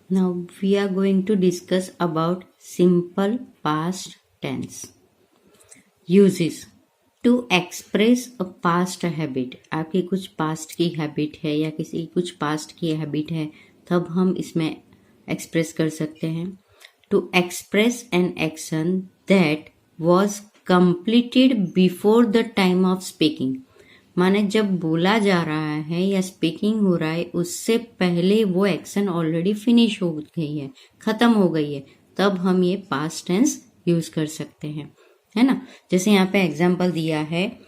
Now we are going to discuss about simple past tense. Uses to express a past habit. आपकी कुछ past की habit है या किसी कुछ past की habit है, तब हम इसमें express कर सकते हैं. To express an action that was completed before the time of speaking. माने जब बोला जा रहा है या स्पीकिंग हो रहा है उससे पहले वो एक्शन ऑलरेडी फिनिश हो गई है, खत्म हो गई है, तब हम ये पास्ट टेंस यूज कर सकते हैं, है ना. जैसे यहाँ पे एग्जांपल दिया है,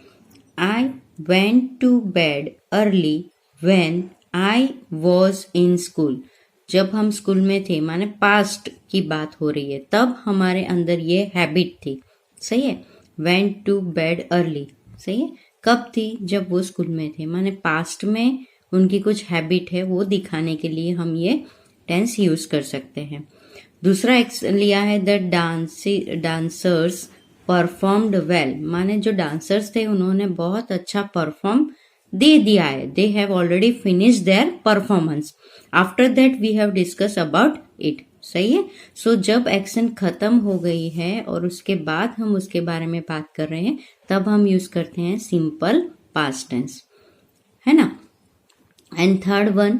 I went to bed early when I was in school. जब हम स्कूल में थे, माने पास्ट की बात हो रही है, तब हमारे अंदर ये हैबिट थी. सही है. वेंट टू बेड अर्ली, सही है. कब थी? जब वो स्कूल में थे, माने पास्ट में उनकी कुछ हैबिट है, वो दिखाने के लिए हम ये टेंस यूज कर सकते हैं. दूसरा लिया है, द डांसर्स परफॉर्म्ड वेल. माने जो डांसर्स थे उन्होंने बहुत अच्छा परफॉर्म दे दिया है. They have already finish their performance. After that we have discuss about it. सही है. सो जब एक्शन खत्म हो गई है और उसके बाद हम उसके बारे में बात कर रहे हैं, तब हम यूज करते हैं सिंपल पास्ट टेंस, है ना. And third one,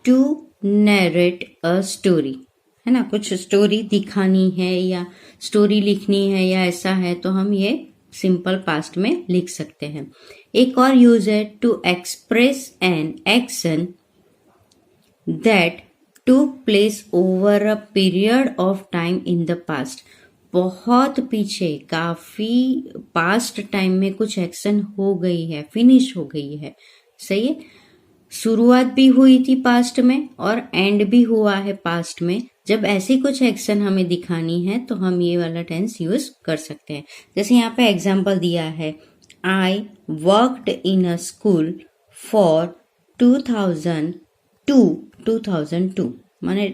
to narrate a story, है ना. कुछ स्टोरी दिखानी है या स्टोरी लिखनी है या ऐसा है, तो हम ये सिंपल पास्ट में लिख सकते हैं. एक और यूज है, to express an action that took place over a period of time in the past. बहुत पीछे, काफी पास्ट टाइम में कुछ एक्शन हो गई है, फिनिश हो गई है. सही है. शुरुआत भी हुई थी पास्ट में और एंड भी हुआ है पास्ट में. जब ऐसी कुछ एक्शन हमें दिखानी है तो हम ये वाला टेंस यूज कर सकते हैं. जैसे यहाँ पे एग्जाम्पल दिया है, I worked in a school for 2002. माने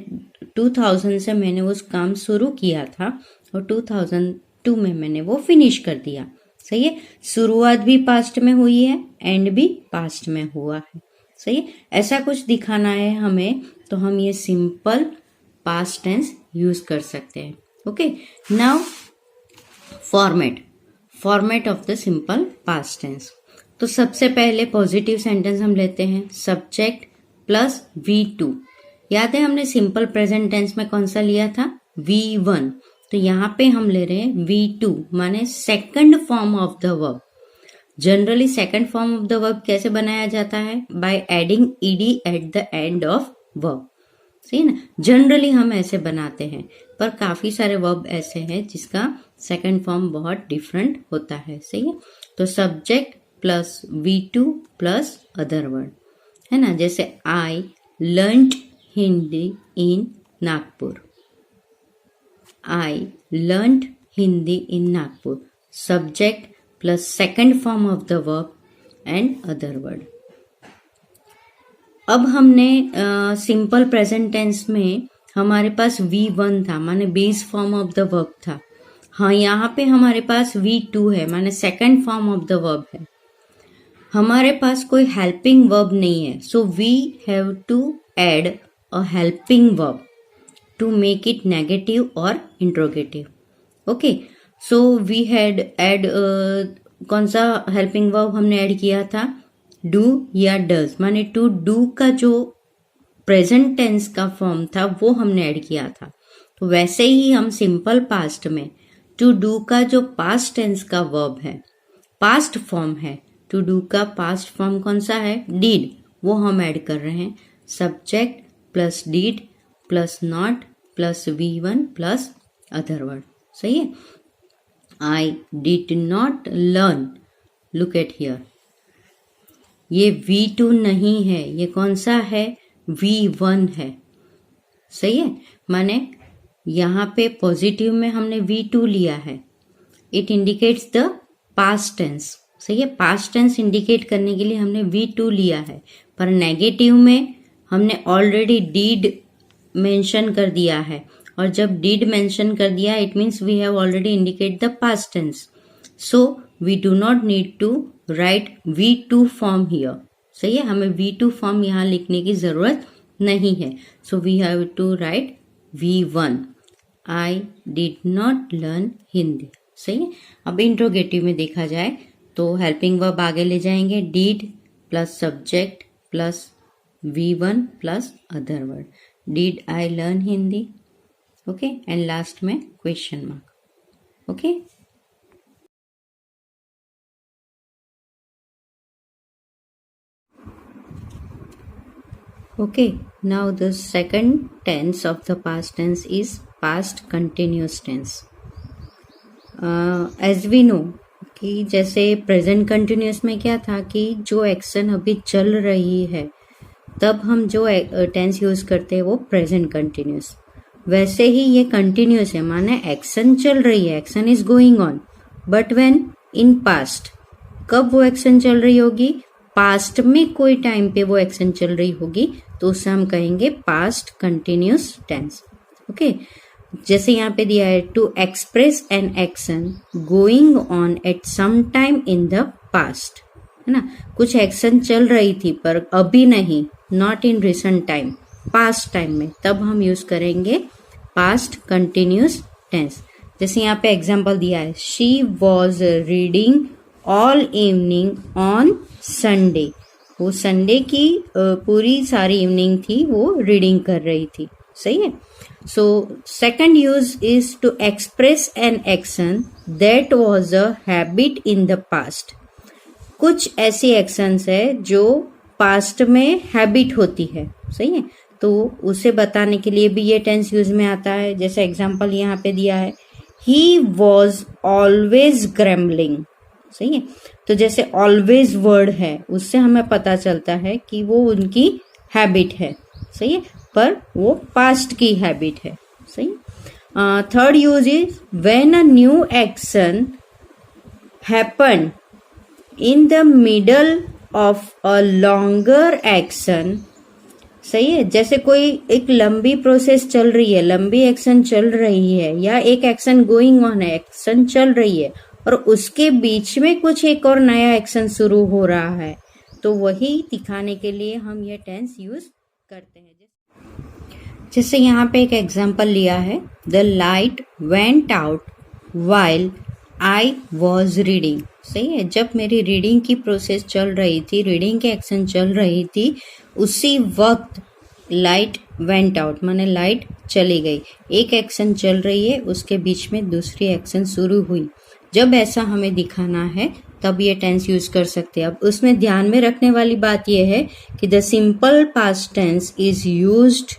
2000 से मैंने उस काम शुरू किया था और 2002 में मैंने वो फिनिश कर दिया. सही है. शुरुआत भी पास्ट में हुई है, एंड भी पास्ट में हुआ है. सही है. ऐसा कुछ दिखाना है हमें, तो हम ये सिंपल पास्ट टेंस यूज कर सकते हैं. Okay. Now format of the simple past tense. तो सबसे पहले पॉजिटिव सेंटेंस हम लेते हैं, सब्जेक्ट प्लस V2. याद है हमने सिंपल प्रेजेंट टेंस में कौन सा लिया था? V1. तो यहाँ पे हम ले रहे हैं V2, माने second form of the verb. Generally second form of the verb कैसे बनाया जाता है? By adding ed at the end of verb. सही ना. जनरली हम ऐसे बनाते हैं, पर काफी सारे वर्ब ऐसे हैं जिसका सेकंड फॉर्म बहुत डिफरेंट होता है. सही है. तो subject plus V2 plus other word, है ना. जैसे I learned Hindi in Nagpur. I learned Hindi in Nagpur. Subject plus second form of the verb and other word. अब हमने सिंपल प्रेजेंट टेंस में हमारे पास V1 था, माने base form of the verb था. हाँ, यहाँ पे हमारे पास V2 है, माने second form of the verb है. हमारे पास कोई हेल्पिंग वर्ब नहीं है, so we have to add a helping verb to make it negative और interrogative. Okay. So we had add, कौन सा हेल्पिंग वर्ब हमने ऐड किया था? डू या डज. माने टू डू का जो प्रेजेंट टेंस का फॉर्म था वो हमने ऐड किया था. तो वैसे ही हम सिंपल पास्ट में टू डू का जो पास्ट टेंस का वर्ब है, पास्ट फॉर्म है, टू डू का पास्ट फॉर्म कौन सा है? डीड. वो हम ऐड कर रहे हैं. Subject plus did plus not plus V1 plus other word. सही है. I did not learn. Look at here. ये V2 नहीं है, ये कौन सा है? V1 है. सही है. माने यहाँ पे पॉजिटिव में हमने V2 लिया है. It indicates the past tense. सही है. पास्ट टेंस इंडिकेट करने के लिए हमने V2 लिया है, पर नेगेटिव में हमने ऑलरेडी डीड मेंशन कर दिया है, और जब डीड मेंशन कर दिया it means we have already indicate the past tense. So we do not need to write V2 form here. सही है. हमें V2 फॉर्म यहाँ लिखने की जरूरत नहीं है, so we have to write V1. I did not learn Hindi. सही है. अब इंट्रोगेटिव में देखा जाए तो हेल्पिंग वर्ब आगे ले जाएंगे, did plus subject plus V1 plus other word. Did I learn Hindi. Okay, and last में question mark. Okay. Okay, now the second tense of the past tense is past continuous tense. As we know कि जैसे present continuous में क्या था कि जो action अभी चल रही है तब हम जो टेंस यूज करते हैं वो प्रेजेंट कंटिन्यूस. वैसे ही ये कंटिन्यूस है, माने एक्शन चल रही है, action is going on. But when in past, कब वो एक्शन चल रही होगी, पास्ट में कोई टाइम पे वो एक्शन चल रही होगी तो उसे हम कहेंगे पास्ट कंटिन्यूस टेंस. ओके, जैसे यहाँ पे दिया है to express an action going on at some time in the past, है ना. कुछ एक्शन चल रही थी पर अभी नहीं, not in recent time, past time में, तब हम यूज करेंगे पास्ट कंटिन्यूस टेंस. जैसे यहाँ पे एग्जाम्पल दिया है, she was reading all evening on Sunday. वो संडे की पूरी सारी इवनिंग थी वो रीडिंग कर रही थी. सही है. So second use is to express an action that was a habit in the past. कुछ ऐसी एक्शंस है जो पास्ट में हैबिट होती है. सही है. तो उसे बताने के लिए भी ये टेंस यूज में आता है. जैसे एग्जाम्पल यहाँ पे दिया है, ही वॉज ऑलवेज ग्रैम्बलिंग. सही है. तो जैसे ऑलवेज वर्ड है उससे हमें पता चलता है कि वो उनकी हैबिट है. सही है, पर वो पास्ट की हैबिट है. सही. Third use is when a new action happen in the middle of a longer action. सही है. जैसे कोई एक लंबी प्रोसेस चल रही है, लंबी एक्शन चल रही है, या एक एक्शन गोइंग ऑन है, एक्शन चल रही है और उसके बीच में कुछ एक और नया एक्शन शुरू हो रहा है, तो वही दिखाने के लिए हम ये टेंस यूज करते हैं. जैसे यहाँ पे एक एग्जाम्पल लिया है, the light went out while I was reading. सही है. जब मेरी रीडिंग की प्रोसेस चल रही थी, रीडिंग के एक्शन चल रही थी, उसी वक्त लाइट वेंट आउट माने लाइट चली गई. एक एक्शन चल रही है, उसके बीच में दूसरी एक्शन शुरू हुई. जब ऐसा हमें दिखाना है तब ये टेंस यूज कर सकते हैं. अब उसमें ध्यान में रखने वाली बात यह है कि the simple past tense is used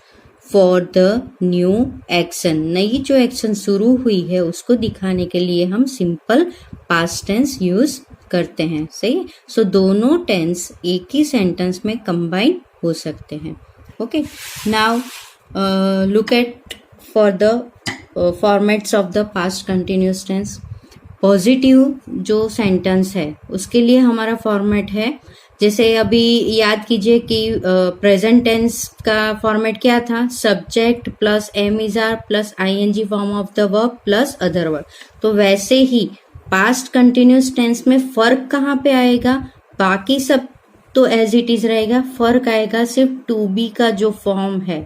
for the new action. नई जो एक्शन शुरू हुई है उसको दिखाने के लिए हम सिंपल पास्ट टेंस यूज करते हैं. सही. सो दोनों टेंस एक ही सेंटेंस में कंबाइन हो सकते हैं. Okay, now look at for the formats of the past continuous tense. Positive जो सेंटेंस है उसके लिए हमारा फॉर्मेट है, जैसे अभी याद कीजिए कि प्रेजेंट टेंस का फॉर्मेट क्या था, subject plus am is are plus ING form of the verb plus other verb. तो वैसे ही पास्ट कंटिन्यूस टेंस में फर्क कहाँ पे आएगा, बाकी सब तो एज इट इज रहेगा, फर्क आएगा सिर्फ टू बी का जो फॉर्म है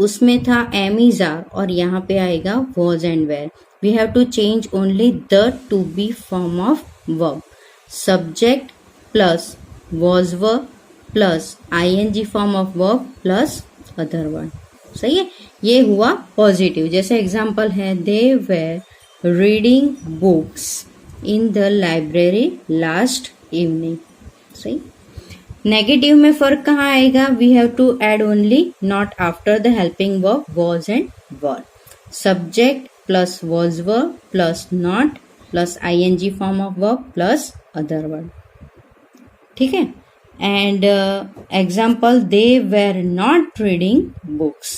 उसमें था एम इज आर और यहाँ पे आएगा was and were. We have to change only the to be form of verb. Subject plus was verb plus ing form of verb plus other word. सही है. ये हुआ पॉजिटिव. जैसे एग्जाम्पल है, they were reading books in the library last evening. सही. Negative में फर्क कहाँ आएगा, we have to add only not after the helping verb was and were. Subject plus was verb plus not plus ing form of verb plus other word. ठीक है. And example, they were not reading books.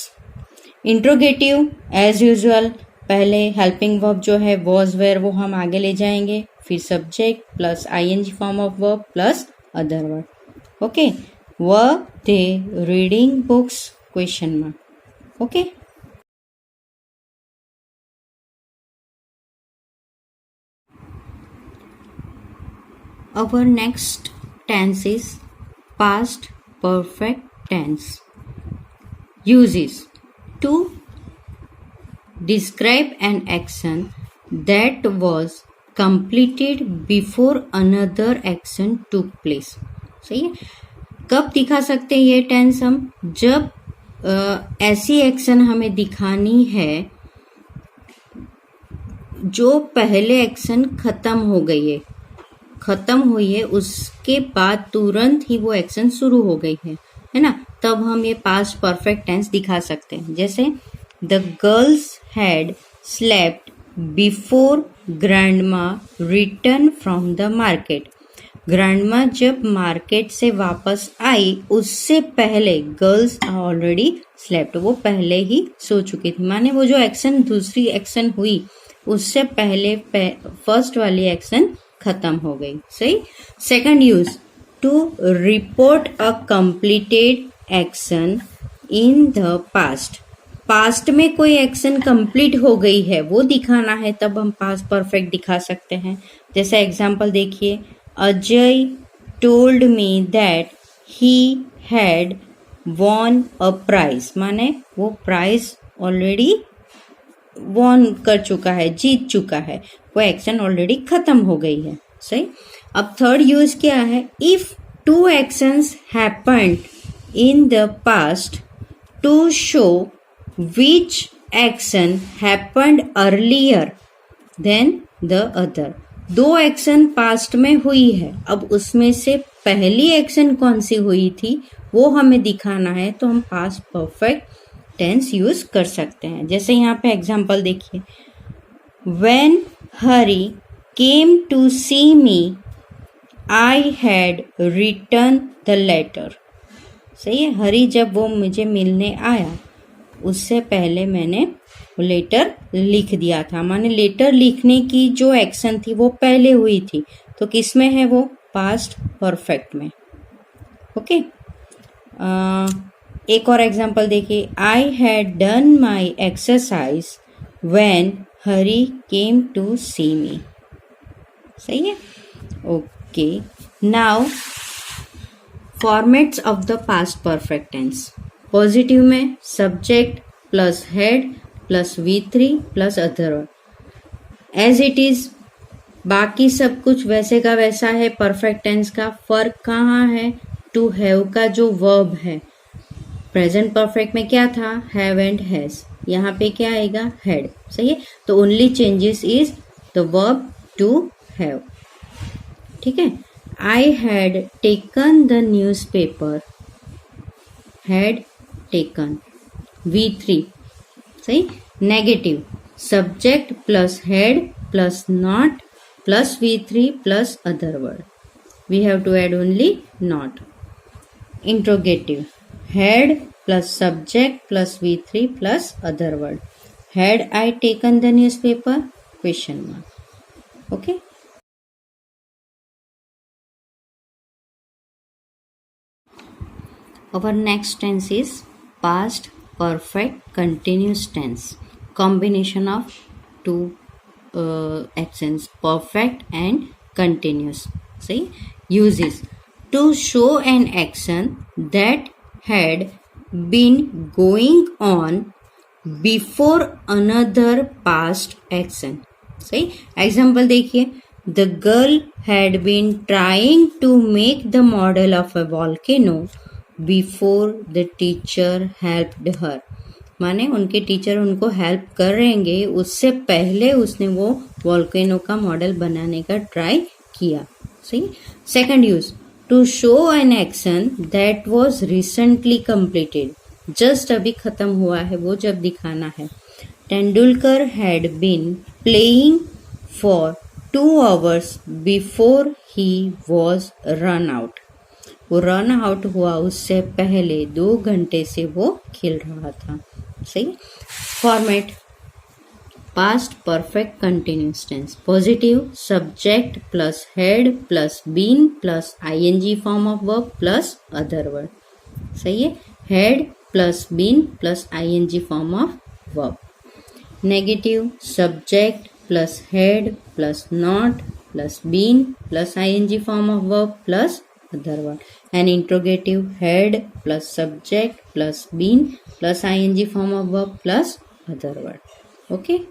Interrogative as usual, पहले helping verb जो है was were वो हम आगे ले जाएंगे, फिर subject plus ing form of verb plus other word. Okay, were they reading books question mark. Okay. Our next tense is past perfect tense. uses to describe an action that was completed before another action took place. सही है. कब दिखा सकते हैं ये tense हम? जब ऐसी एक्शन हमें दिखानी है जो पहले एक्शन खत्म हो गई है, उसके बाद तुरंत ही वो एक्शन शुरू हो गई है ना, तब हम ये पास्ट परफेक्ट टेंस दिखा सकते हैं. जैसे the girls had slept before grandma return from the market. Grandma जब मार्केट से वापस आई उससे पहले गर्ल्स ऑलरेडी स्लेप्ट, वो पहले ही सो चुकी थी. माने वो जो एक्शन दूसरी एक्शन हुई उससे पहले फर्स्ट वाली एक्शन खत्म हो गई. सही. Second use, to report a completed action in the past. पास्ट में कोई एक्शन कंप्लीट हो गई है वो दिखाना है, तब हम पास्ट परफेक्ट दिखा सकते हैं. जैसे एग्जांपल देखिए, Ajay told me that he had won a prize. माने वो प्राइज ऑलरेडी वॉन कर चुका है, जीत चुका है, वो एक्शन ऑलरेडी खत्म हो गई है. सही. अब थर्ड यूज क्या है? If two actions happened in the past to show which action happened earlier than the other. दो एक्शन पास्ट में हुई है, अब उसमें से पहली एक्शन कौन सी हुई थी वो हमें दिखाना है, तो हम पास्ट परफेक्ट टेंस यूज कर सकते हैं. जैसे यहाँ पे एग्जांपल देखिए, when Hari came to see me I had written the letter. सही है. हरी जब वो मुझे मिलने आया उससे पहले मैंने लेटर लिख दिया था. माने लेटर लिखने की जो एक्शन थी वो पहले हुई थी, तो किस में है वो? पास्ट परफेक्ट में. ओके. एक और एग्जांपल देखिए, I had done my exercise when Hari came to see me. सही है. Okay. Now formats of the past perfect tense. Positive में subject plus had plus V3 plus other word. As it is बाकी सब कुछ वैसे का वैसा है परफेक्ट टेंस का. फर्क कहाँ है? टू हैव का जो वर्ब है, प्रेजेंट परफेक्ट में क्या था? Have and has. यहाँ पे क्या आएगा? हैड. सही है. तो only changes is the verb to have. ठीक है. I had taken the newspaper, had taken. V3. सही. Negative, subject plus had plus not plus V3 plus other word. We have to add only not. Interrogative, had plus subject plus V3 plus other word. Had I taken the newspaper? Question mark. Okay. Our next tense is past perfect continuous tense. Combination of two actions, perfect and continuous. See, uses to show an action that had been going on before another past action. See, example देखिए, the girl had been trying to make the model of a volcano before the teacher helped her. माने उनके teacher उनको help कर रहेंगे, उससे पहले उसने वो वॉल्केनो का मॉडल बनाने का ट्राई किया. सही. Second use, to show an action that was recently completed. Just अभी खत्म हुआ है वो जब दिखाना है. Tendulkar had been playing for 2 hours before he was run out. वो रन आउट हुआ उससे पहले 2 घंटे से वो खेल रहा था. सही. Format, past perfect continuous tense. Positive, subject plus had plus been plus ING form of verb plus other word. सही है. Had plus been plus ING form of verb. Negative, subject plus had plus not plus been plus ING form of verb plus other word. An interrogative, head plus subject plus been plus ing form of verb plus other word. Okay.